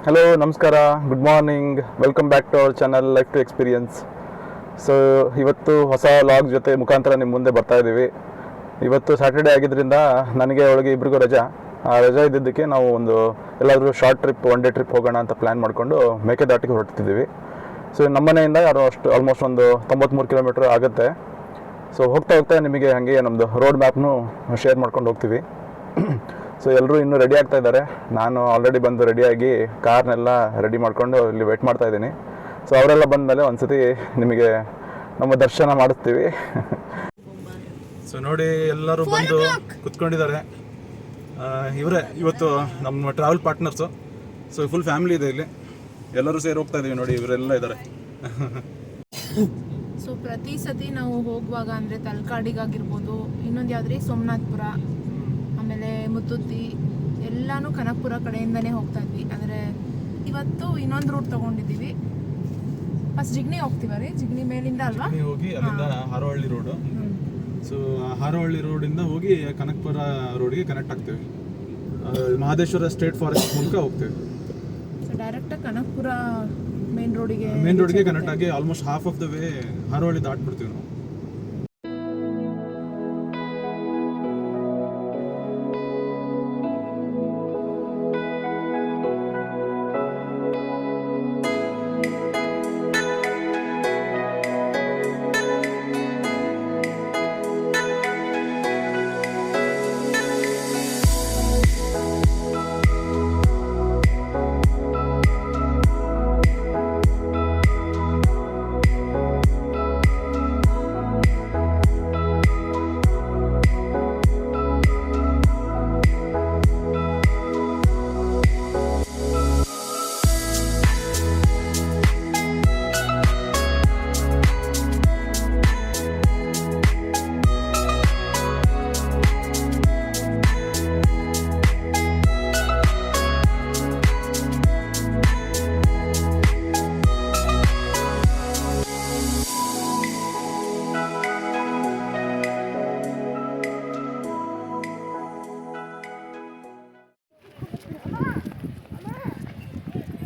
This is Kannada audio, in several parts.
ಹಲೋ ನಮಸ್ಕಾರ, good morning, welcome back to our channel life to experience. So ಇವತ್ತು ಹೊಸ ಲಾಗ್ ಜೊತೆ ಮುಖಾಂತರ ನಿಮ್ಮ ಮುಂದೆ ಬರ್ತಾ ಇದ್ದೀವಿ. ಇವತ್ತು ಸ್ಯಾಟರ್ಡೇ ಆಗಿದ್ದರಿಂದ ನನಗೆ ಅವಳಿಗೆ ಇಬ್ರಿಗೂ ರಜಾ. ಆ ರಜಾ ಇದ್ದಿದ್ದಕ್ಕೆ ನಾವು ಎಲ್ಲಾದರೂ short trip, one day trip ಹೋಗೋಣ ಅಂತ ಪ್ಲ್ಯಾನ್ ಮಾಡಿಕೊಂಡು ಮೇಕೆದಾಟಿಗೆ ಹೊರಡ್ತಿದ್ದೀವಿ. ಸೊ ನಮ್ಮ ಮನೆಯಿಂದ ಆಲ್ಮೋಸ್ಟ್ ಒಂದು 93 ಕಿಲೋಮೀಟ್ರ್ ಆಗುತ್ತೆ. ಸೊ ಹೋಗ್ತಾ ನಿಮಗೆ ಹಾಗೆ ನಮ್ಮದು ರೋಡ್ ಮ್ಯಾಪ್ನು ಶೇರ್ ಮಾಡ್ಕೊಂಡು ಹೋಗ್ತೀವಿ. ಸೊ ಎಲ್ಲರೂ ಇನ್ನೂ ರೆಡಿ ಆಗ್ತಾ ಇದ್ದಾರೆ. ನಾನು ಆಲ್ರೆಡಿ ಬಂದು ರೆಡಿಯಾಗಿ ಕಾರ್ನೆಲ್ಲ ರೆಡಿ ಮಾಡಿಕೊಂಡು ಇಲ್ಲಿ ವೆಯ್ಟ್ ಮಾಡ್ತಾ ಇದ್ದೀನಿ. ಸೊ ಅವರೆಲ್ಲ ಬಂದ ಮೇಲೆ ಒಂದ್ಸತಿ ನಿಮಗೆ ನಮ್ಮ ದರ್ಶನ ಮಾಡಿಸ್ತೀವಿ. ಸೊ ನೋಡಿ, ಎಲ್ಲರೂ ಬಂದು ಕುತ್ಕೊಂಡಿದ್ದಾರೆ. ಇವರೇ ಇವತ್ತು ನಮ್ಮ travel partners. So full family ಇದೆ ಇಲ್ಲಿ, ಎಲ್ಲರೂ ಸೇರಿ ಹೋಗ್ತಾ ಇದ್ದೀವಿ. ನೋಡಿ, ಇವರೆಲ್ಲ ಇದ್ದಾರೆ. ಸೊ ಪ್ರತಿ ಸತಿ ನಾವು ಹೋಗುವಾಗ ಅಂದರೆ ತಲಕಾಡಿಗಾಗಿರ್ಬೋದು, ಇನ್ನೊಂದು ಯಾವುದ್ರಿ ಸೋಮನಾಥ್ಪುರ, ಆಮೇಲೆ ಮುತ್ತುತ್ತಿ, ಎಲ್ಲಾನು ಕನಕಪುರ ಕಡೆಯಿಂದನೇ ಹೋಗ್ತಾ ಇದ್ವಿ. ಅಂದರೆ ಇವತ್ತು ಇನ್ನೊಂದು ರೂಟ್ ತೊಗೊಂಡಿದ್ದೀವಿ. ಫಸ್ಟ್ ಜಿಗ್ನಿ ಹೋಗ್ತೀವಿ, ಜಿಗ್ನಿ ಮೇಲಿಂದ ಅಲ್ವಾ ಹೋಗಿ ಅಲ್ಲಿಂದ ಹಾರೋಹಳ್ಳಿ ರೋಡು. ಸೊ ಹಾರೋಹಳ್ಳಿ ರೋಡಿಂದ ಹೋಗಿ ಕನಕಪುರ ರೋಡ್ಗೆ ಕನೆಕ್ಟ್ ಆಗ್ತೀವಿ. ಮಹದೇಶ್ವರ ಸ್ಟೇಟ್ ಫಾರೆಸ್ಟ್ ಮೂಲಕ ಹೋಗ್ತೀವಿ. ಸೊ ಡೈರೆಕ್ಟಾಗಿ ಕನಕಪುರ ಮೇನ್ ರೋಡಿಗೆ ಕನೆಕ್ಟ್ ಆಗಿ almost half of the way Harohalli ದಾಟ್ಬಿಡ್ತೀವಿ ನಾವು.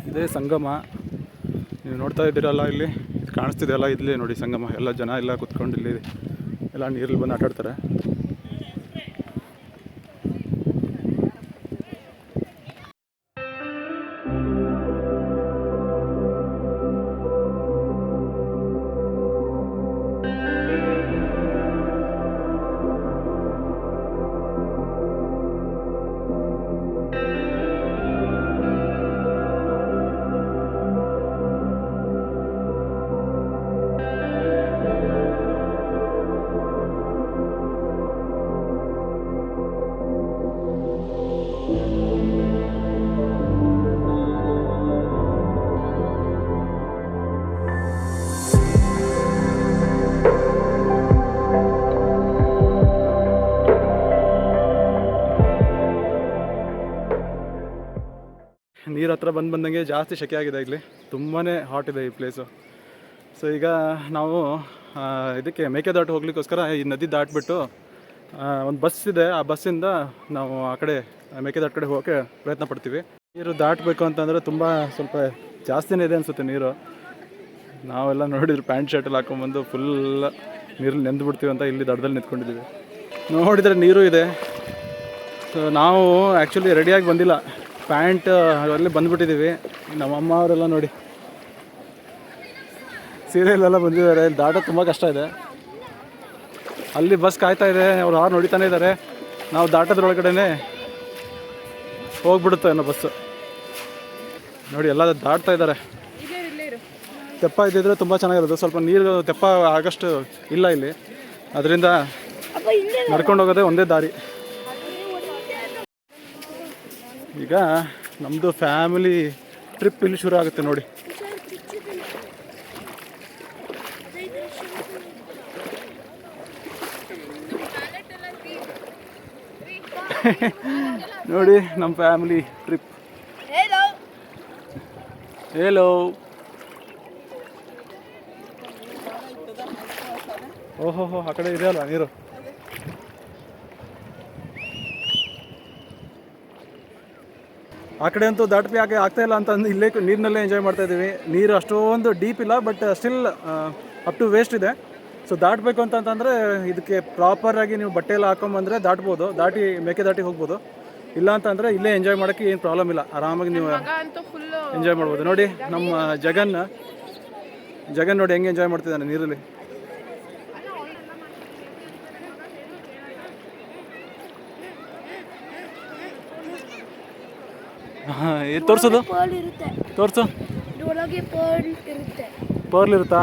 ಇದೇ ಸಂಗಮ, ನೀವು ನೋಡ್ತಾ ಇದ್ದೀರಲ್ಲ, ಇಲ್ಲಿ ಕಾಣಿಸ್ತಿದೆಯಲ್ಲ, ಇಲ್ಲೇ ನೋಡಿ ಸಂಗಮ. ಎಲ್ಲ ಜನ ಎಲ್ಲ ಕುತ್ಕೊಂಡು ಇಲ್ಲಿ ಎಲ್ಲ ನೀರಲ್ಲಿ ಬಂದು ಆಟಾಡ್ತಾರೆ. ನೀರು ಹತ್ರ ಬಂದಂಗೆ ಜಾಸ್ತಿ ಸೆಕೆ ಆಗಿದೆ. ಇಲ್ಲಿ ತುಂಬಾ ಹಾಟ್ ಇದೆ ಈ ಪ್ಲೇಸು. ಸೊ ಈಗ ನಾವು ಇದಕ್ಕೆ ಮೇಕೆದಾಟು ಹೋಗ್ಲಿಕ್ಕೋಸ್ಕರ ಈ ನದಿ ದಾಟ್ಬಿಟ್ಟು ಒಂದು ಬಸ್ ಇದೆ, ಆ ಬಸ್ಸಿಂದ ನಾವು ಆ ಕಡೆ ಮೇಕೆದಾಟು ಕಡೆ ಹೋಗೋಕ್ಕೆ ಪ್ರಯತ್ನ ಪಡ್ತೀವಿ. ನೀರು ದಾಟಬೇಕು ಅಂತಂದರೆ ಸ್ವಲ್ಪ ಜಾಸ್ತಿನೇ ಇದೆ ಅನಿಸುತ್ತೆ ನೀರು. ನಾವೆಲ್ಲ ನೋಡಿದ್ರೆ ಪ್ಯಾಂಟ್ ಶರ್ಟಲ್ಲಿ ಹಾಕೊಂಡ್ಬಂದು ಫುಲ್ ನೀರಲ್ಲಿ ನೆಂದು ಬಿಡ್ತೀವಿ ಅಂತ ಇಲ್ಲಿ ದಡದಲ್ಲಿ ನಿಂತ್ಕೊಂಡಿದ್ದೀವಿ. ನೋಡಿದರೆ ನೀರು ಇದೆ. ಸೊ ನಾವು ಆ್ಯಕ್ಚುಲಿ ರೆಡಿಯಾಗಿ ಬಂದಿಲ್ಲ, ಪ್ಯಾಂಟ್ ಅಲ್ಲಿ ಬಂದುಬಿಟ್ಟಿದ್ದೀವಿ. ನಮ್ಮಮ್ಮ ಅವರೆಲ್ಲ ನೋಡಿ ಸೀರೆಯಲ್ಲೆಲ್ಲ ಬಂದಿದ್ದಾರೆ. ಇಲ್ಲಿ ದಾಟೋದು ತುಂಬ ಕಷ್ಟ ಇದೆ. ಅಲ್ಲಿ ಬಸ್ ಕಾಯ್ತಾ ಇದೆ, ಅವ್ರು ಹಾರ್ನ್ ಹೊಡಿತಾನೆ ಇದ್ದಾರೆ. ನಾವು ದಾಟೋದ್ರೊಳಗಡೆ ಹೋಗ್ಬಿಡುತ್ತೆ ಅನ್ನೋ ಬಸ್ಸು. ನೋಡಿ ಎಲ್ಲ ದಾಟ್ತಾ ಇದ್ದಾರೆ. ತೆಪ್ಪ ಇದ್ದಿದ್ರೆ ತುಂಬ ಚೆನ್ನಾಗಿರೋದು. ಸ್ವಲ್ಪ ನೀರು ತೆಪ್ಪ ಆಗಷ್ಟು ಇಲ್ಲ ಇಲ್ಲಿ, ಅದರಿಂದ ನಡ್ಕೊಂಡು ಹೋಗೋದೇ ಒಂದೇ ದಾರಿ. ಈಗ ನಮ್ಮದು ಫ್ಯಾಮಿಲಿ ಟ್ರಿಪ್ ಇಲ್ಲಿ ಶುರು ಆಗುತ್ತೆ ನೋಡಿ. ನೋಡಿ ನಮ್ಮ ಫ್ಯಾಮಿಲಿ ಟ್ರಿಪ್. ಹೇಲೋ ಓಹೋ ಆ ಕಡೆ ಇದೆಯಲ್ಲ ನೀರು. ಆ ಕಡೆ ಅಂತೂ ದಾಟಕ್ಕೆ ಆಗ್ತಾ ಇಲ್ಲ ಅಂತ ಅಂದು ಇಲ್ಲೇ ನೀರಿನಲ್ಲೇ ಎಂಜಾಯ್ ಮಾಡ್ತಾ ಇದ್ದೀವಿ. ನೀರು ಅಷ್ಟೊಂದು ಡೀಪ್ ಇಲ್ಲ, but still up to waist ಇದೆ. ಸೊ ದಾಟಬೇಕು ಅಂತಂತಂದರೆ ಇದಕ್ಕೆ ಪ್ರಾಪರಾಗಿ ನೀವು ಬಟ್ಟೆ ಎಲ್ಲ ಹಾಕೊಂಬಂದರೆ ದಾಟ್ಬೋದು, ಮೇಕೆದಾಟಿ ಹೋಗ್ಬೋದು. ಇಲ್ಲ ಅಂತಂದರೆ ಇಲ್ಲೇ ಎಂಜಾಯ್ ಮಾಡೋಕ್ಕೆ ಏನು ಪ್ರಾಬ್ಲಮ್ ಇಲ್ಲ, ಆರಾಮಾಗಿ ನೀವು ಮಗ ಅಂತೂ ಫುಲ್ ಎಂಜಾಯ್ ಮಾಡ್ಬೋದು. ನೋಡಿ ನಮ್ಮ ಜಗನ್ ನೋಡಿ ಹೆಂಗೆ ಎಂಜಾಯ್ ಮಾಡ್ತಿದ್ದಾನೆ ನೀರಲ್ಲಿ. ಇದು ತೋರಿಸೋದು, ತೋರಿಸು. ಒಳಗೆ ಪರ್ಲ್ ಇರುತ್ತೆ. ಪರ್ಲ್ ಇರುತ್ತಾ?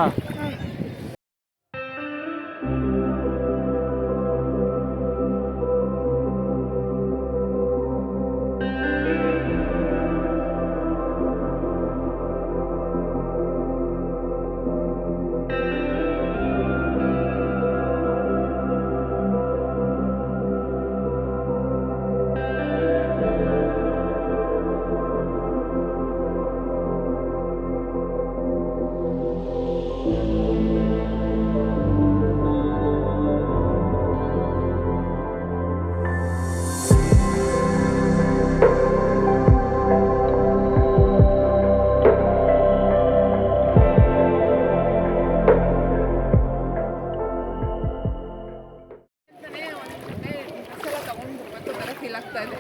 ಫೀಲ್ ಆಗ್ತಾ ಇದೆ.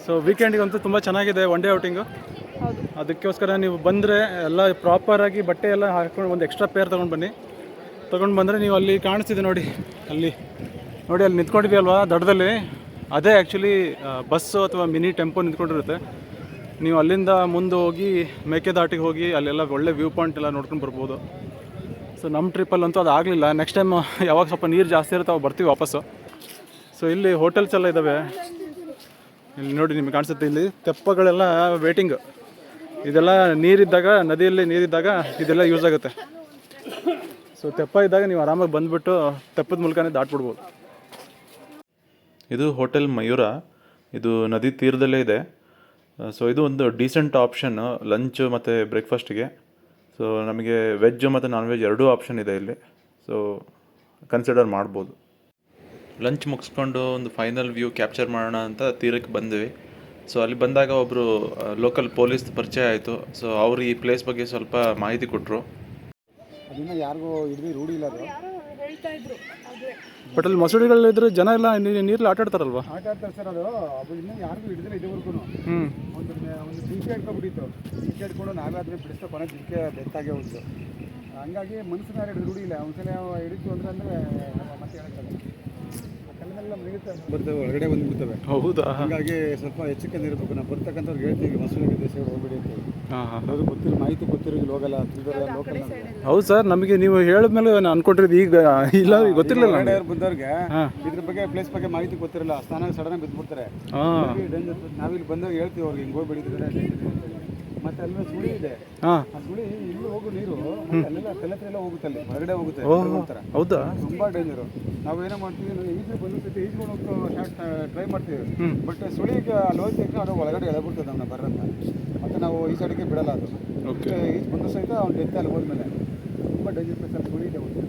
ಸೊ ವೀಕೆಂಡಿಗಂತೂ ತುಂಬ ಚೆನ್ನಾಗಿದೆ ಒನ್ ಡೇ ಔಟಿಂಗು. ಹೌದು, ಅದಕ್ಕೋಸ್ಕರ ನೀವು ಬಂದರೆ ಎಲ್ಲ ಪ್ರಾಪರಾಗಿ ಬಟ್ಟೆ ಎಲ್ಲ ಹಾಕೊಂಡು ಒಂದು ಎಕ್ಸ್ಟ್ರಾ ಪೇರ್ ತೊಗೊಂಡು ಬನ್ನಿ. ತೊಗೊಂಡು ಬಂದರೆ ನೀವು ಅಲ್ಲಿ ಕಾಣಿಸ್ತಿದೆ ನೋಡಿ, ಅಲ್ಲಿ ನಿಂತ್ಕೊಂಡಿದೆಯಲ್ವಾ ದಡದಲ್ಲಿ, ಅದೇ ಆ್ಯಕ್ಚುಲಿ ಬಸ್ಸು ಅಥವಾ ಮಿನಿ ಟೆಂಪೋ ನಿಂತ್ಕೊಂಡಿರುತ್ತೆ. ನೀವು ಅಲ್ಲಿಂದ ಮುಂದೆ ಹೋಗಿ ಮೇಕೆದಾಟಿಗೆ ಹೋಗಿ ಅಲ್ಲೆಲ್ಲ ಒಳ್ಳೆ ವ್ಯೂ ಪಾಯಿಂಟ್ ಎಲ್ಲ ನೋಡ್ಕೊಂಡು ಬರ್ಬೋದು. ಸೊ ನಮ್ಮ ಟ್ರಿಪ್ಪಲ್ಲಂತೂ ಅದು ಆಗಲಿಲ್ಲ. ನೆಕ್ಸ್ಟ್ ಟೈಮ್ ಯಾವಾಗ ಸ್ವಲ್ಪ ನೀರು ಜಾಸ್ತಿ ಇರುತ್ತೆ ಅವಾಗ ಬರ್ತೀವಿ ವಾಪಸ್ಸು. ಸೊ ಇಲ್ಲಿ ಹೋಟೆಲ್ಸ್ ಎಲ್ಲ ಇದ್ದಾವೆ, ಇಲ್ಲಿ ನೋಡಿ ನಿಮಗೆ ಕಾಣಿಸುತ್ತೆ. ಇಲ್ಲಿ ತೆಪ್ಪಗಳೆಲ್ಲ ವೇಟಿಂಗ್, ಇದೆಲ್ಲ ನೀರಿದ್ದಾಗ, ನದಿಯಲ್ಲಿ ನೀರಿದ್ದಾಗ ಇದೆಲ್ಲ ಯೂಸ್ ಆಗುತ್ತೆ. ಸೊ ತೆಪ್ಪ ಇದ್ದಾಗ ನೀವು ಆರಾಮಾಗಿ ಬಂದುಬಿಟ್ಟು ತೆಪ್ಪದ ಮೂಲಕನೇ ದಾಟ್ಬಿಡ್ಬೋದು. ಇದು ಹೋಟೆಲ್ ಮಯೂರ, ಇದು ನದಿ ತೀರದಲ್ಲೇ ಇದೆ. ಸೊ ಇದು ಒಂದು ಡೀಸೆಂಟ್ ಆಪ್ಷನ್ ಲಂಚ್ ಮತ್ತು ಬ್ರೇಕ್ಫಾಸ್ಟಿಗೆ. ಸೊ ನಮಗೆ ವೆಜ್ ಮತ್ತು ನಾನ್ ವೆಜ್ ಎರಡೂ ಆಪ್ಷನ್ ಇದೆ ಇಲ್ಲಿ, ಸೊ ಕನ್ಸಿಡರ್ ಮಾಡ್ಬೋದು. ಲಂಚ್ ಮುಗಿಸ್ಕೊಂಡು ಒಂದು ಫೈನಲ್ ವ್ಯೂ ಕ್ಯಾಪ್ಚರ್ ಮಾಡೋಣ ಅಂತ ತೀರಕ್ಕೆ ಬಂದ್ವಿ. ಸೊ ಅಲ್ಲಿ ಬಂದಾಗ ಒಬ್ಬರು ಲೋಕಲ್ ಪೊಲೀಸ್ ಪರಿಚಯ ಆಯಿತು. ಸೊ ಅವರು ಈ ಪ್ಲೇಸ್ ಬಗ್ಗೆ ಸ್ವಲ್ಪ ಮಾಹಿತಿ ಕೊಟ್ಟರು. ಅದನ್ನ ಯಾರಿಗೂ ಹಿಡಿದು ರೂಢಿ ಇಲ್ಲ ಅದು. ಹೇಳ್ತಾ ಇದ್ರು ಅದೇ ಬಟ್ ಅಲ್ಲಿ ಮಸೂಡಿಗಳಿದ್ರೆ ಜನ ಎಲ್ಲ ನೀರಲ್ಲಿ ಆಟ ಆಡ್ತಾರಲ್ವಾ? ಆಟ ಆಡ್ತಾರೆ ಸರ್. ಅದು ಇನ್ನೂ ಯಾರಿಗೂ ಹಿಡಿದ್ರೆ ಇದುವರೆಗೂ ಒಂದು ಜಿಂಕೆ ಹಿಡ್ಕೊಬಿಟ್ಟಿತ್ತು. ಜಿಂಕೆ ಹಿಡ್ಕೊಂಡು ನಾವಾದ್ರೆ ಬಿಡಿಸ್ತಾ ಕೊನೆ ಜಿಂಕೆ ಡೆತ್ತಾಗೆ ಹೋಯ್ತು. ಹಂಗಾಗಿ ಮನುಷ್ಯನ ಯಾರು ಹಿಡಿದು ರೂಢಿ ಇಲ್ಲ. ಒಂದ್ಸಲ ಹಿಡಿತು ಅಂದರೆ ಮತ್ತೆ ಹೇಳ್ತಾರೆ ಕಲ್ಲನ್ನೆಲ್ಲ ಮುಗಿಯುತ್ತೆ, ಬರ್ತವೆ ಒಳಗಡೆ ಬಂದುಬಿಡ್ತವೆ. ಹೌದಾ? ಹಾಗಾಗಿ ಸ್ವಲ್ಪ ಎಚ್ಚರಿಕೆ ಇರಬೇಕು. ನಾವು ಬರ್ತಕ್ಕಂಥವ್ರಿಗೆ ಹೇಳ್ತೀವಿ ಮಸೂರಿಗೆ ದೇಶ ಹೋಗ್ಬಿಡಿ ಅಂತ. ಅದು ಗೊತ್ತಿರೋ ಮಾಹಿತಿ ಗೊತ್ತಿರೋ ಇಲ್ಲಿ ಹೋಗಲ್ಲ, ತಿಳಿದವರೆಲ್ಲ ಲೋಕಲ್. ಹೌದು ಸರ್, ನಮಗೆ ನೀವು ಹೇಳಿದ್ಮೇಲೆ ನಾನು ಅನ್ಕೊಂಡಿದ್ದು ಈಗ ಇಲ್ಲ, ಗೊತ್ತಿರಲಿಲ್ಲ. ಬಂದವ್ರಿಗೆ ಇದ್ರ ಬಗ್ಗೆ ಪ್ಲೇಸ್ ಬಗ್ಗೆ ಮಾಹಿತಿ ಗೊತ್ತಿರಲ್ಲ, ಸ್ನಾನ ಸಡನ್ ಬಿದ್ದುಬಿಡ್ತಾರೆ. ಡೇಂಜರ್. ನಾವಿಲ್ಲಿ ಬಂದಾಗ ಹೇಳ್ತೀವಿ ಅವ್ರಿಗೆ ಹಿಂಗೆ ಹೋಗ್ಬಿಡಿದ್ರೆ. ಮತ್ತೆ ಅಲ್ಲಿ ಸುಳಿ ಇದೆ, ಆ ಸುಳಿ ಇಲ್ಲಿ ಹೋಗು ನೀರು ಅಲ್ಲೆಲ್ಲ ಕಲ್ಲತ್ರೆಲ್ಲ ಹೋಗುತ್ತೆ, ಅಲ್ಲಿ ಹೊರಗಡೆ ಹೋಗುತ್ತೆ. ಹೌದಾ? ತುಂಬಾ ಡೇಂಜರು. ನಾವೇನೋ ಮಾಡ್ತೀವಿ, ಈಜು ಬಂದು ಸತಿ ಈಜ್ಕೊಂಡು ಹೋಗ್ತಾ ಟ್ರೈ ಮಾಡ್ತೀವಿ. ಬಟ್ ಸುಳಿಗೆ ಅಲ್ಲಿ ಹೋದ ತಕ್ಷಣ ಅದು ಒಳಗಡೆ ಎಳೆಬಿಡ್ತದೆ ನಮ್ಮನ್ನ ಬರಂತ. ಮತ್ತೆ ನಾವು ಈ ಸೈಡ್ಗೆ ಬಿಡಲ್ಲ ಅದು. ಈಜು ಬಂದು ಸಹಿತ ಅವ್ನು ಡೆತ್ ಅಲ್ಲಿ ಹೋದ್ಮೇಲೆ ತುಂಬ ಡೇಂಜರ್ ಪ್ಲೇಸ್. ಅಲ್ಲಿ ಸುಳಿ ಇದೆ ಒಂದು.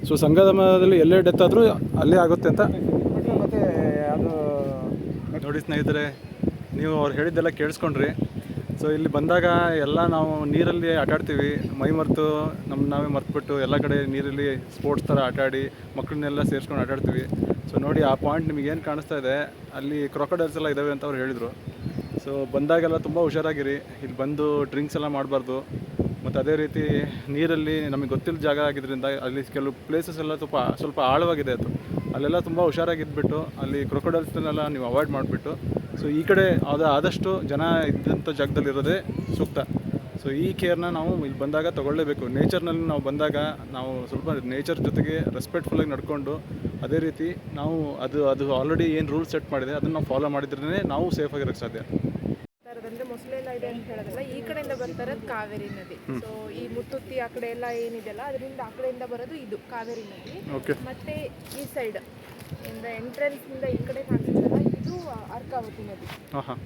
ಸೊ ಸಂಗಮದಲ್ಲಿ ಎಲ್ಲೇ ಡೆತ್ ಆದರೂ ಅಲ್ಲೇ ಆಗುತ್ತೆ ಅಂತ ಮತ್ತೆ ಅದು ನೋಡಿ ಸ್ನೇಹಿತರೆ, ನೀವು ಅವ್ರು ಹೇಳಿದ್ದೆಲ್ಲ ಕೇಳಿಸ್ಕೊಂಡ್ರಿ. ಸೊ ಇಲ್ಲಿ ಬಂದಾಗ ಎಲ್ಲ ನಾವು ನೀರಲ್ಲಿ ಆಟಾಡ್ತೀವಿ, ಮೈ ಮರೆತು ನಾವೇ ಮರೆತುಬಿಟ್ಟು ಎಲ್ಲ ಕಡೆ ನೀರಲ್ಲಿ ಸ್ಪೋರ್ಟ್ಸ್ ಥರ ಆಟಾಡಿ ಮಕ್ಕಳನ್ನೆಲ್ಲ ಸೇರಿಸ್ಕೊಂಡು ಆಟಾಡ್ತೀವಿ. ಸೊ ನೋಡಿ ಆ ಪಾಯಿಂಟ್ ನಿಮಗೇನು ಕಾಣಿಸ್ತಾ ಇದೆ, ಅಲ್ಲಿ ಕ್ರೊಕೊಡೈಲ್ಸ್ ಎಲ್ಲ ಇದ್ದಾವೆ ಅಂತ ಅವ್ರು ಹೇಳಿದರು. ಸೊ ಬಂದಾಗೆಲ್ಲ ತುಂಬ ಹುಷಾರಾಗಿರಿ, ಇಲ್ಲಿ ಬಂದು ಡ್ರಿಂಕ್ಸ್ ಎಲ್ಲ ಮಾಡಬಾರ್ದು. ಮತ್ತು ಅದೇ ರೀತಿ ನೀರಲ್ಲಿ ನಮಗೆ ಗೊತ್ತಿಲ್ಲ ಜಾಗ ಆಗಿದ್ದರಿಂದ ಅಲ್ಲಿ ಕೆಲವು ಪ್ಲೇಸಸ್ ಎಲ್ಲ ಸ್ವಲ್ಪ ಆಳವಾಗಿದೆ. ಅದು ಅಲ್ಲೆಲ್ಲ ತುಂಬ ಹುಷಾರಾಗಿದ್ಬಿಟ್ಟು ಅಲ್ಲಿ ಕ್ರೊಕೊಡೈಲ್ಸ್ನೆಲ್ಲ ನೀವು ಅವಾಯ್ಡ್ ಮಾಡಿಬಿಟ್ಟು, ಸೊ ಈ ಕಡೆ ಆದಷ್ಟು ಜನ ಇದ್ದಂಥ ಜಾಗದಲ್ಲಿರೋದೇ ಸೂಕ್ತ. ಸೊ ಈ ಕೇರ್ನ ನಾವು ಇಲ್ಲಿ ಬಂದಾಗ ತೊಗೊಳ್ಳೇಬೇಕು. ನೇಚರ್ನಲ್ಲಿ ನಾವು ಬಂದಾಗ ನಾವು ಸ್ವಲ್ಪ ನೇಚರ್ ಜೊತೆಗೆ ರೆಸ್ಪೆಕ್ಟ್ಫುಲ್ಲಾಗಿ ನಡ್ಕೊಂಡು, ಅದೇ ರೀತಿ ನಾವು ಅದು ಆಲ್ರೆಡಿ ಏನು ರೂಲ್ಸ್ ಸೆಟ್ ಮಾಡಿದೆ ಅದನ್ನು ನಾವು ಫಾಲೋ ಮಾಡಿದ್ರೇ ನಾವು ಸೇಫಾಗಿರೋಕ್ಕೆ ಸಾಧ್ಯ. ಅಂದರೆ ಮೊಸಳೆಲ್ಲ ಇದೆ ಅಂತ ಹೇಳೋದಲ್ಲ, ಈ ಕಡೆಯಿಂದ ಬರ್ತಾರದು ಕಾವೇರಿ ನದಿ. ಸೊ ಈ ಮುತ್ತುತ್ತಿ ಆ ಕಡೆ ಎಲ್ಲ ಏನಿದೆಯಲ್ಲ ಅದರಿಂದ ಆ ಕಡೆಯಿಂದ ಬರೋದು ಇದು ಕಾವೇರಿ ನದಿ. ಮತ್ತೆ ಈ ಸೈಡ್ ಇಂದ ಎಂಟ್ರೆನ್ಸ್ ಇಂದ ಈ ಕಡೆ ಕಾಣಿಸುತ್ತಲ್ಲ ಇದು ಅರ್ಕಾವತಿ ನದಿ.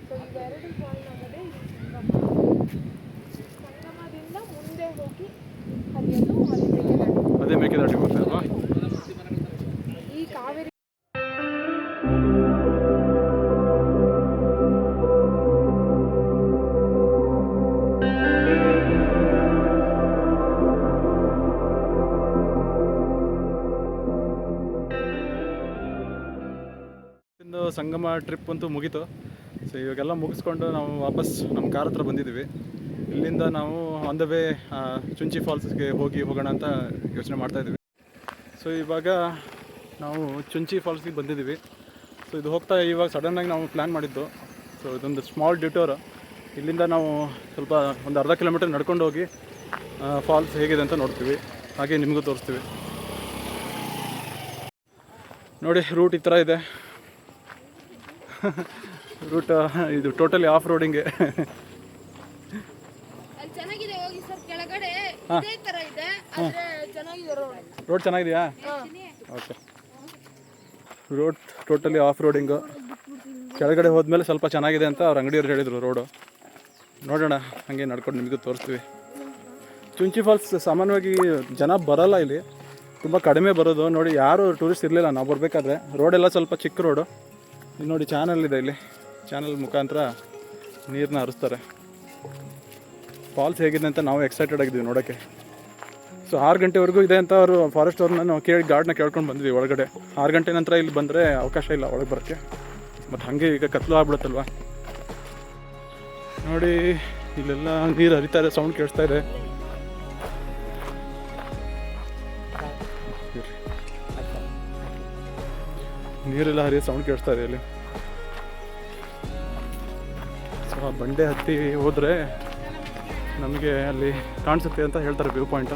ಸೊ ಇವೆರಡು ಜಾಯಿನ್ ಆಗೋದೇ ಸಂಗಮದಿಂದ ಮುಂದೆ ಹೋಗಿ ಹರಿಯೋದು ಅದೇ ಮೇಕೆದಾಟಿ ಬರುತ್ತೆ ಅಲ್ವಾ? ಈ ಕಾವೇರಿ ಸಂಗಮ ಟ್ರಿಪ್ ಅಂತೂ ಮುಗೀತು. ಸೊ ಇವಾಗೆಲ್ಲ ಮುಗಿಸ್ಕೊಂಡು ನಾವು ವಾಪಸ್ ನಮ್ಮ ಕಾರ್ ಹತ್ರ ಬಂದಿದ್ದೀವಿ. ಇಲ್ಲಿಂದ ನಾವು ಆನ್ ದ ವೇ ಚುಂಚಿ ಫಾಲ್ಸ್ಗೆ ಹೋಗೋಣ ಅಂತ ಯೋಚನೆ ಮಾಡ್ತಾಯಿದ್ದೀವಿ. ಸೊ ಇವಾಗ ನಾವು ಚುಂಚಿ ಫಾಲ್ಸ್ಗೆ ಬಂದಿದ್ದೀವಿ. ಸೊ ಇದು ಹೋಗ್ತಾ ಇವಾಗ ಸಡನ್ನಾಗಿ ನಾವು ಪ್ಲ್ಯಾನ್ ಮಾಡಿದ್ದು. ಸೊ ಇದೊಂದು ಸ್ಮಾಲ್ ಡಿಟೋರ್. ಇಲ್ಲಿಂದ ನಾವು ಸ್ವಲ್ಪ ಒಂದು ಅರ್ಧ ಕಿಲೋಮೀಟರ್ ನಡ್ಕೊಂಡು ಹೋಗಿ ಫಾಲ್ಸ್ ಹೇಗಿದೆ ಅಂತ ನೋಡ್ತೀವಿ, ಹಾಗೆ ನಿಮಗೂ ತೋರಿಸ್ತೀವಿ. ನೋಡಿ ರೂಟ್ ಈ ಥರ ಇದೆ. ರೂಟ್ ಇದು ಟೋಟಲಿ ಆಫ್ ರೋಡಿಂಗೆ. ಚೆನ್ನಾಗಿದೆ, ಹೋಗಿ ಸರ್ ಕೆಳಗಡೆ ಇದೇ ತರ ಇದೆ, ಆದ್ರೆ ಚೆನ್ನಾಗಿದೆ ರೋಡ್. ರೋಡ್ ಚೆನ್ನಾಗಿದೆಯಾ? Okay. Road totally of roading. ಕೆಳಗಡೆ ಹೋದ್ಮೇಲೆ ಸ್ವಲ್ಪ ಚೆನ್ನಾಗಿದೆ ಅಂತ ಅವ್ರ ಅಂಗಡಿಯವ್ರು ಹೇಳಿದರು ರೋಡು. ನೋಡೋಣ, ಹಾಗೆ ನಡ್ಕೊಂಡು ನಿಮಗೂ ತೋರಿಸ್ತೀವಿ. ಚುಂಚಿ ಫಾಲ್ಸ್ ಸಾಮಾನ್ಯವಾಗಿ ಜನ ಬರೋಲ್ಲ, ಇಲ್ಲಿ ತುಂಬ ಕಡಿಮೆ ಬರೋದು. ನೋಡಿ ಯಾರು ಟೂರಿಸ್ಟ್ ಇರಲಿಲ್ಲ ನಾವು ಬರಬೇಕಾದ್ರೆ. ರೋಡೆಲ್ಲ ಸ್ವಲ್ಪ ಚಿಕ್ಕ ರೋಡು. ಇಲ್ಲಿ ನೋಡಿ ಚಾನಲ್ ಇದೆ, ಇಲ್ಲಿ ಚಾನಲ್ ಮುಖಾಂತರ ನೀರನ್ನ ಹರಿಸ್ತಾರೆ. ಫಾಲ್ಸ್ ಹೇಗಿದೆ ಅಂತ ನಾವು ಎಕ್ಸೈಟೆಡ್ ಆಗಿದ್ವಿ ನೋಡೋಕ್ಕೆ. ಸೊ 6 ಗಂಟೆವರೆಗೂ ಇದೆ ಅಂತ ಅವರು ಫಾರೆಸ್ಟ್ ಅವ್ರನ್ನ ನಾವು ಗಾರ್ಡ್ನ ಕೇಳ್ಕೊಂಡು ಬಂದ್ವಿ ಒಳಗಡೆ. 6 ಗಂಟೆ ನಂತರ ಇಲ್ಲಿ ಬಂದರೆ ಅವಕಾಶ ಇಲ್ಲ ಒಳಗೆ ಬರೋಕ್ಕೆ. ಮತ್ತು ಹಾಗೆ ಈಗ ಕತ್ಲು ಆಗ್ಬಿಡುತ್ತಲ್ವ. ನೋಡಿ ಇಲ್ಲೆಲ್ಲ ನೀರು ಹರಿತಾ ಇದೆ, ಸೌಂಡ್ ಕೇಳಿಸ್ತಾ ಇದೆ. ನೀರೆಲ್ಲ ಹರಿಯೋ ಸೌಂಡ್ ಕೇಳಿಸ್ತಾ ಇದೆ ಇಲ್ಲಿ. ಸೊ ಆ ಬಂಡೆ ಹತ್ತಿ ಹೋದರೆ ನಮಗೆ ಅಲ್ಲಿ ಕಾಣಿಸುತ್ತೆ ಅಂತ ಹೇಳ್ತಾರೆ ವ್ಯೂ ಪಾಯಿಂಟ್.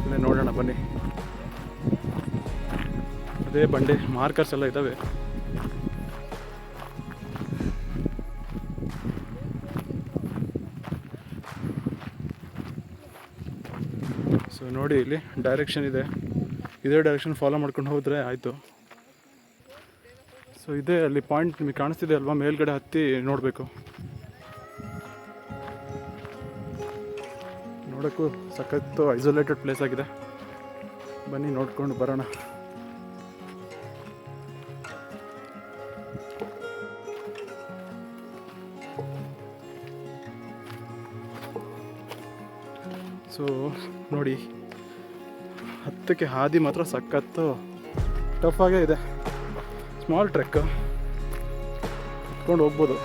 ಇಲ್ಲೇ ನೋಡೋಣ ಬನ್ನಿ. ಅದೇ ಬಂಡೆ ಮಾರ್ಕರ್ಸ್ ಎಲ್ಲ ಇದ್ದಾವೆ. ಸೊ ನೋಡಿ ಇಲ್ಲಿ ಡೈರೆಕ್ಷನ್ ಇದೆ, ಇದೇ ಡೈರೆಕ್ಷನ್ ಫಾಲೋ ಮಾಡ್ಕೊಂಡು ಹೋದರೆ ಆಯಿತು. ಸೊ ಇದೇ ಅಲ್ಲಿ ಪಾಯಿಂಟ್ ನಿಮಗೆ ಕಾಣಿಸ್ತಿದೆ ಅಲ್ವಾ, ಮೇಲ್ಗಡೆ ಹತ್ತಿ ನೋಡಬೇಕು. ನೋಡೋಕ್ಕೂ ಸಖತ್ತು ಐಸೋಲೇಟೆಡ್ ಪ್ಲೇಸ್ ಆಗಿದೆ. ಬನ್ನಿ ನೋಡ್ಕೊಂಡು ಬರೋಣ. ಸೊ ನೋಡಿ, ಹತ್ತಕ್ಕೆ ಹಾದಿ ಮಾತ್ರ ಸಖತ್ತು ಟಫ್ ಆಗೇ ಇದೆ. ಸ್ಮಾಲ್ ಟ್ರೆಕ್, ಹತ್ಕೊಂಡು ಹೋಗ್ಬೋದು,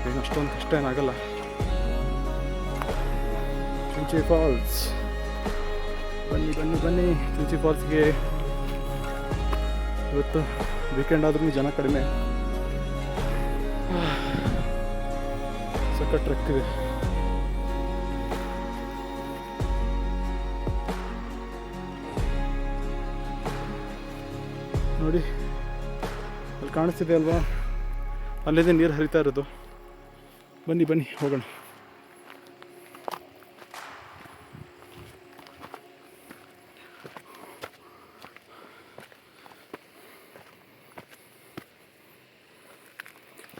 ಏನು ಅಷ್ಟೊಂದು ಕಷ್ಟ ಏನಾಗಲ್ಲ. ಚುಂಚಿ ಫಾಲ್ಸ್, ಬನ್ನಿ ಬನ್ನಿ ಬನ್ನಿ ಚುಂಚಿ ಫಾಲ್ಸ್ಗೆ. ಇವತ್ತು ವೀಕೆಂಡ್ ಆದ್ರೂ ಜನ ಕಡಿಮೆ. ಸಖತ್ ಟ್ರೆಕ್ ಇದೆ. ನೋಡಿ ಅಲ್ಲಿ ಕಾಣಿಸ್ತಿದೆ ಅಲ್ವಾ, ಅಲ್ಲಿಂದ ನೀರು ಹರಿತಾ ಇರೋದು. ಬನ್ನಿ ಬನ್ನಿ ಹೋಗೋಣ.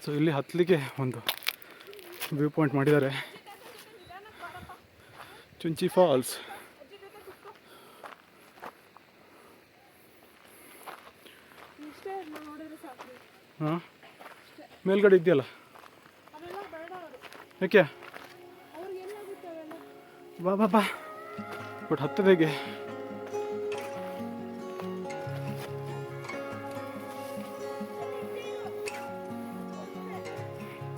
ಸೊ ಇಲ್ಲಿ ಹತ್ತಲಿಕ್ಕೆ ಒಂದು ವ್ಯೂ ಪಾಯಿಂಟ್ ಮಾಡಿದ್ದಾರೆ, ಚುಂಚಿ ಫಾಲ್ಸ್. ಹಾಂ, ಮೇಲ್ಗಡೆ ಇದೆಯಲ್ಲ, ಯಾಕೆ? ಬಾ ಬಾ ಬಾ, ಬಟ್ ಹತ್ತದ ಹೇಗೆ?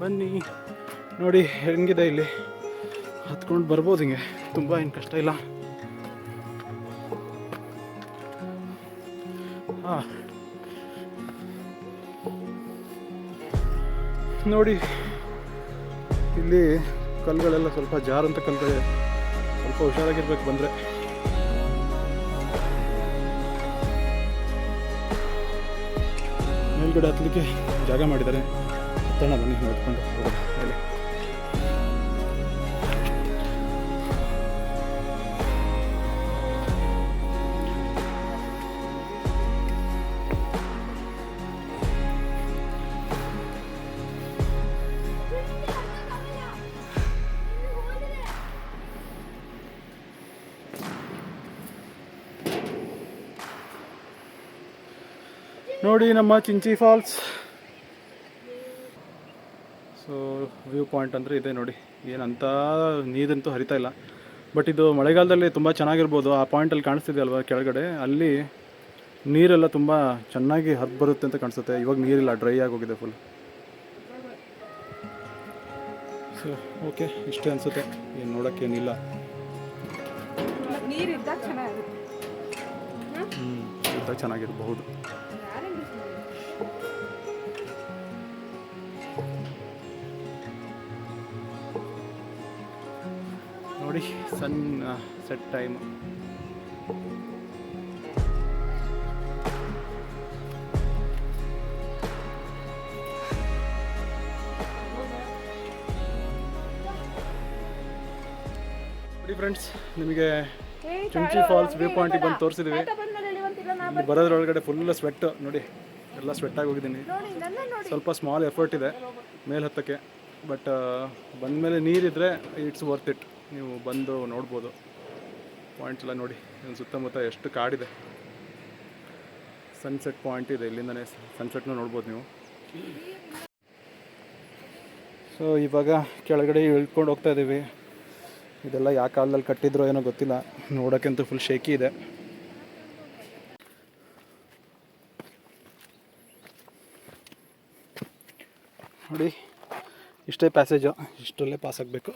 ಬನ್ನಿ ನೋಡಿ ಹೆಂಗಿದೆ ಇಲ್ಲಿ, ಹತ್ಕೊಂಡು ಬರ್ಬೋದು. ಹಿಂಗೆ ತುಂಬ ಏನು ಕಷ್ಟ ಇಲ್ಲ. ಹಾಂ ನೋಡಿ ಇಲ್ಲಿ ಕಲ್ಲುಗಳೆಲ್ಲ ಸ್ವಲ್ಪ ಜಾರಂತ ಕಲ್ಲುಗಳೇ, ಸ್ವಲ್ಪ ಹುಷಾರಾಗಿರ್ಬೇಕು ಬಂದರೆ. ಮೇಲ್ಗಡೆ ಹತ್ತಲಿಕ್ಕೆ ಜಾಗ ಮಾಡಿದ್ದಾರೆ, ಹತ್ತೋಣ ಬನ್ನಿ ನೋಡ್ಕೊಂಡು ಹೋಗೋಣ ಮೇಲೆ. ನೋಡಿ ನಮ್ಮ ಚಿಂಚಿ ಫಾಲ್ಸ್. ಸೊ ವ್ಯೂ ಪಾಯಿಂಟ್ ಅಂದರೆ ಇದೆ ನೋಡಿ, ಏನಂತ ನೀರಂತೂ ಹರಿತಾ ಇಲ್ಲ. ಬಟ್ ಇದು ಮಳೆಗಾಲದಲ್ಲಿ ತುಂಬ ಚೆನ್ನಾಗಿರ್ಬೋದು. ಆ ಪಾಯಿಂಟಲ್ಲಿ ಕಾಣಿಸ್ತಿದೆ ಅಲ್ವಾ ಕೆಳಗಡೆ, ಅಲ್ಲಿ ನೀರೆಲ್ಲ ತುಂಬ ಚೆನ್ನಾಗಿ ಹರಿದು ಬರುತ್ತೆ ಅಂತ ಕಾಣಿಸುತ್ತೆ. ಇವಾಗ ನೀರಿಲ್ಲ, ಡ್ರೈ ಆಗೋಗಿದೆ ಫುಲ್. ಸೊ ಓಕೆ, ಇಷ್ಟೇ ಅನಿಸುತ್ತೆ, ಏನು ನೋಡೋಕ್ಕೇನಿಲ್ಲ. ನೀರಿದ್ದಾಗ ಚೆನ್ನಾಗಿರುತ್ತೆ. ಇದ್ದಾಗ ಚೆನ್ನಾಗಿರಬಹುದು. ನೋಡಿ ಸನ್ ಸೆಟ್ ಟೈಮ್. ನೋಡಿ ಫ್ರೆಂಡ್ಸ್, ನಿಮಗೆ ಚುಂಚಿ ಫಾಲ್ಸ್ ವ್ಯೂ ಪಾಯಿಂಟಿಗೆ ಬಂದು ತೋರಿಸಿದ್ವಿ. ಇಲ್ಲಿ ಬರೋದ್ರೊಳಗಡೆ ಫುಲ್ ಸ್ವೆಟ್ ನೋಡಿ, ಎಲ್ಲ ಸ್ವೆಟ್ಟಾಗಿ ಹೋಗಿದ್ದೀನಿ. ಸ್ವಲ್ಪ ಸ್ಮಾಲ್ ಎಫರ್ಟ್ ಇದೆ ಮೇಲೆ ಹತ್ತಕ್ಕೆ, ಬಟ್ ಬಂದಮೇಲೆ ನೀರಿದ್ರೆ ಇಟ್ಸ್ ವರ್ತ್ ಇಟ್. ನೀವು ಬಂದು ನೋಡ್ಬೋದು ಪಾಯಿಂಟ್ಸ್ ಎಲ್ಲ ನೋಡಿ. ಸುತ್ತಮುತ್ತ ಎಷ್ಟು ಕಾಡಿದೆ. ಸನ್ಸೆಟ್ ಪಾಯಿಂಟ್ ಇದೆ, ಇಲ್ಲಿಂದನೇ ಸನ್ಸೆಟ್ನ ನೋಡ್ಬೋದು ನೀವು. ಸೊ ಇವಾಗ ಕೆಳಗಡೆ ಇಳ್ಕೊಂಡು ಹೋಗ್ತಾ ಇದ್ದೀವಿ. ಇದೆಲ್ಲ ಯಾವ ಕಾಲದಲ್ಲಿ ಕಟ್ಟಿದ್ರೋ ಏನೋ ಗೊತ್ತಿಲ್ಲ, ನೋಡೋಕ್ಕಂತೂ ಫುಲ್ ಶೇಕಿ ಇದೆ. ನೋಡಿ ಇಷ್ಟೇ ಪ್ಯಾಸೇಜು, ಇಷ್ಟರಲ್ಲೇ ಪಾಸ್ ಆಗಬೇಕು.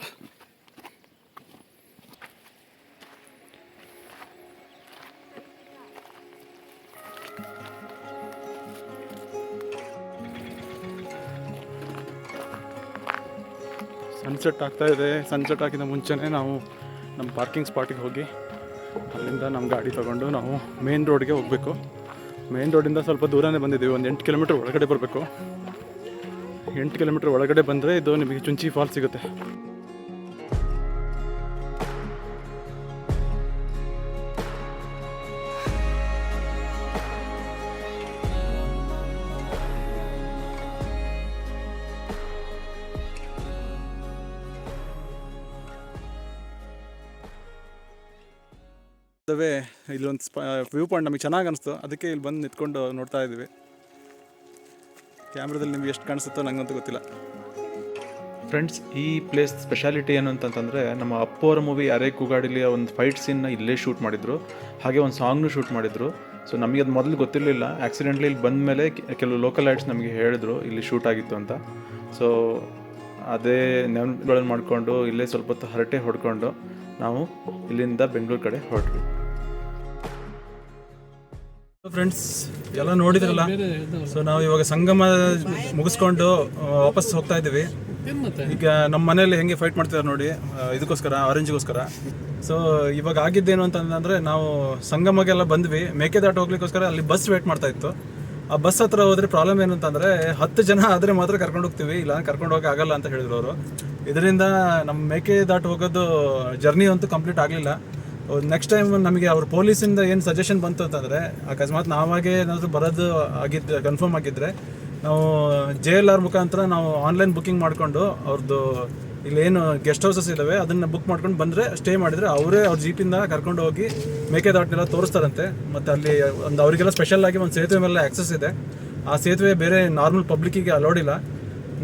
ಸನ್ಸೆಟ್ ಆಗ್ತಾ ಇದೆ. ಸನ್ಸೆಟ್ ಆಗಿದ ಮುಂಚೆನೇ ನಾವು ನಮ್ಮ ಪಾರ್ಕಿಂಗ್ ಸ್ಪಾಟಿಗೆ ಹೋಗಿ ಅಲ್ಲಿಂದ ನಮ್ಮ ಗಾಡಿ ತೊಗೊಂಡು ನಾವು ಮೇನ್ ರೋಡ್ಗೆ ಹೋಗಬೇಕು. ಮೇನ್ ರೋಡಿಂದ ಸ್ವಲ್ಪ ದೂರನೇ ಬಂದಿದ್ದೀವಿ, ಒಂದು 8 ಕಿಲೋಮೀಟ್ರ್ ಒಳಗಡೆ ಬರಬೇಕು. 8 ಕಿಲೋಮೀಟ್ರ್ ಒಳಗಡೆ ಬಂದರೆ ಇದು ನಿಮಗೆ ಚುಂಚಿ ಫಾಲ್ಸ್ ಸಿಗುತ್ತೆ. ಇಲ್ಲೊಂದು ವ್ಯೂ ಪಾಯಿಂಟ್ ನಮಗೆ ಚೆನ್ನಾಗಿ ಅನಿಸ್ತು, ಅದಕ್ಕೆ ಇಲ್ಲಿ ಬಂದು ನಿಂತ್ಕೊಂಡು ನೋಡ್ತಾ ಇದ್ದೀವಿ. ಕ್ಯಾಮ್ರಾದಲ್ಲಿ ನಿಮ್ಗೆ ಎಷ್ಟು ಕಾಣಿಸುತ್ತೋ ನನಗಂತೂ ಗೊತ್ತಿಲ್ಲ. ಫ್ರೆಂಡ್ಸ್, ಈ ಪ್ಲೇಸ್ ಸ್ಪೆಷಾಲಿಟಿ ಏನು ಅಂತಂತಂದರೆ, ನಮ್ಮ ಅಪ್ಪು ಅವರ ಮೂವಿ ಅರೆ ಕೂಗಾಡಿಲಿ ಒಂದು ಫೈಟ್ ಸೀನ್ನ ಇಲ್ಲೇ ಶೂಟ್ ಮಾಡಿದರು, ಹಾಗೆ ಒಂದು ಸಾಂಗ್ನು ಶೂಟ್ ಮಾಡಿದರು. ಸೊ ನಮಗೆ ಅದು ಮೊದಲು ಗೊತ್ತಿರಲಿಲ್ಲ. ಆ್ಯಕ್ಸಿಡೆಂಟ್ಲಿ ಇಲ್ಲಿ ಬಂದ ಮೇಲೆ ಕೆಲವು ಲೋಕಲ್ ಲೈಟ್ಸ್ ನಮಗೆ ಹೇಳಿದ್ರು ಇಲ್ಲಿ ಶೂಟ್ ಆಗಿತ್ತು ಅಂತ. ಸೊ ಅದೇ ನೆನಪುಗಳನ್ನು ಮಾಡಿಕೊಂಡು ಇಲ್ಲೇ ಸ್ವಲ್ಪ ಹೊತ್ತು ಹರಟೆ ಹೊಡ್ಕೊಂಡು ನಾವು ಇಲ್ಲಿಂದ ಬೆಂಗಳೂರು ಕಡೆ ಹೊರಟ್ವಿ. ಫ್ರೆಂಡ್ಸ್ ಎಲ್ಲ ನೋಡಿದ್ರಲ್ಲ. ಸೊ ನಾವು ಇವಾಗ ಸಂಗಮ ಮುಗಿಸ್ಕೊಂಡು ವಾಪಸ್ ಹೋಗ್ತಾ ಇದ್ದೀವಿ. ಈಗ ನಮ್ಮ ಮನೇಲಿ ಹೆಂಗೆ ಫೈಟ್ ಮಾಡ್ತಿದ್ದಾರೆ ನೋಡಿ, ಇದಕ್ಕೋಸ್ಕರ ಆರೆಂಜ್ಗೋಸ್ಕರ. ಸೊ ಇವಾಗ ಆಗಿದ್ದೇನು ಅಂತಂದರೆ, ನಾವು ಸಂಗಮಗೆಲ್ಲ ಬಂದ್ವಿ. ಮೇಕೆದಾಟು ಹೋಗ್ಲಿಕ್ಕೋಸ್ಕರ ಅಲ್ಲಿ ಬಸ್ ವೇಟ್ ಮಾಡ್ತಾ ಇತ್ತು. ಆ ಬಸ್ ಹತ್ರ ಹೋದರೆ ಪ್ರಾಬ್ಲಮ್ ಏನು ಅಂತಂದರೆ, 10 ಜನ ಆದರೆ ಮಾತ್ರ ಕರ್ಕೊಂಡು ಹೋಗ್ತೀವಿ, ಇಲ್ಲ ಕರ್ಕೊಂಡು ಹೋಗಿ ಆಗಲ್ಲ ಅಂತ ಹೇಳಿದ್ರು ಅವರು. ಇದರಿಂದ ನಮ್ಮ ಮೇಕೆದಾಟು ಹೋಗೋದು ಜರ್ನಿ ಅಂತೂ ಕಂಪ್ಲೀಟ್ ಆಗಲಿಲ್ಲ. ನೆಕ್ಸ್ಟ್ ಟೈಮ್ ನಮಗೆ ಅವ್ರ ಪೊಲೀಸಿಂದ ಏನು ಸಜೆಷನ್ ಬಂತು ಅಂತಂದರೆ, ಅಕಸ್ಮಾತ್ ನಾವಾಗೇ ಏನಾದರೂ ಬರೋದು ಕನ್ಫರ್ಮ್ ಆಗಿದ್ದರೆ ನಾವು JLR ಮುಖಾಂತರ ನಾವು ಆನ್ಲೈನ್ ಬುಕ್ಕಿಂಗ್ ಮಾಡಿಕೊಂಡು ಅವ್ರದ್ದು ಇಲ್ಲೇನು ಗೆಸ್ಟ್ ಹೌಸಸ್ ಇದ್ದಾವೆ ಅದನ್ನು ಬುಕ್ ಮಾಡ್ಕೊಂಡು ಬಂದರೆ, ಸ್ಟೇ ಮಾಡಿದರೆ ಅವರೇ ಅವ್ರ ಜೀಪಿಂದ ಕರ್ಕೊಂಡು ಹೋಗಿ ಮೇಕೆದಾಟನೆಲ್ಲ ತೋರಿಸ್ತಾರಂತೆ. ಮತ್ತು ಅಲ್ಲಿ ಒಂದು ಅವರಿಗೆಲ್ಲ ಸ್ಪೆಷಲ್ ಆಗಿ ಒಂದು ಸೇತುವೆ ಮೇಲೆ ಆ್ಯಕ್ಸಸ್ ಇದೆ. ಆ ಸೇತುವೆ ಬೇರೆ ನಾರ್ಮಲ್ ಪಬ್ಲಿಕ್ಕಿಗೆ ಅಲೋಡ್ ಇಲ್ಲ.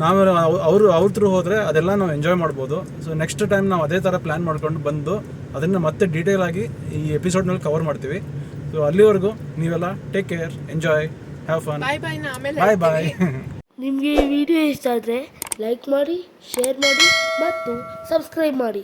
ನಾವು ಅವ್ರ ಥ್ರೂ ಹೋದರೆ ಅದೆಲ್ಲ ನಾವು ಎಂಜಾಯ್ ಮಾಡ್ಬೋದು. ಸೊ ನೆಕ್ಸ್ಟ್ ಟೈಮ್ ನಾವು ಅದೇ ಥರ ಪ್ಲ್ಯಾನ್ ಮಾಡ್ಕೊಂಡು ಬಂದು ಅದನ್ನು ಮತ್ತೆ ಡೀಟೇಲ್ ಆಗಿ ಈ ಎಪಿಸೋಡ್ನಲ್ಲಿ ಕವರ್ ಮಾಡ್ತೀವಿ. ಸೊ ಅಲ್ಲಿವರೆಗೂ ನೀವೆಲ್ಲ take care, enjoy, have fun, bye bye. ನಿಮಗೆ ಈ ವಿಡಿಯೋ ಇಷ್ಟ ಆದರೆ ಲೈಕ್ ಮಾಡಿ, ಶೇರ್ ಮಾಡಿ ಮತ್ತು ಸಬ್ಸ್ಕ್ರೈಬ್ ಮಾಡಿ.